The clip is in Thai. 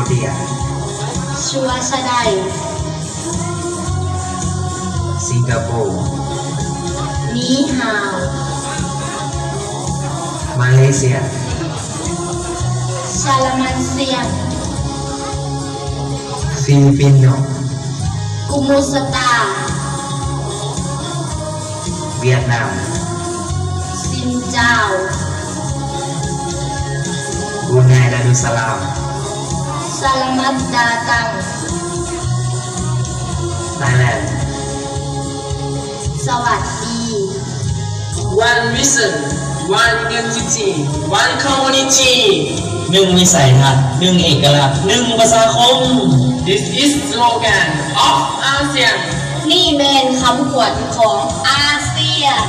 เดียชัวชะไดสิงคโปร์นีฮาว มาเลเซียชาลามันเซียนฟิลิปปินโนกุมูสตาเวียดนามซินเจ้าบรูไนดารุสลามสลามัดดาตังไทยแลนด์สวัสดี One vision One identity One community หนึ่งวิสัยทัศน์หนึ่งเอกลักษณ์หนึ่งประชาคม This is slogan of ASEAN นี่เมนคำขวัญของอาเซียน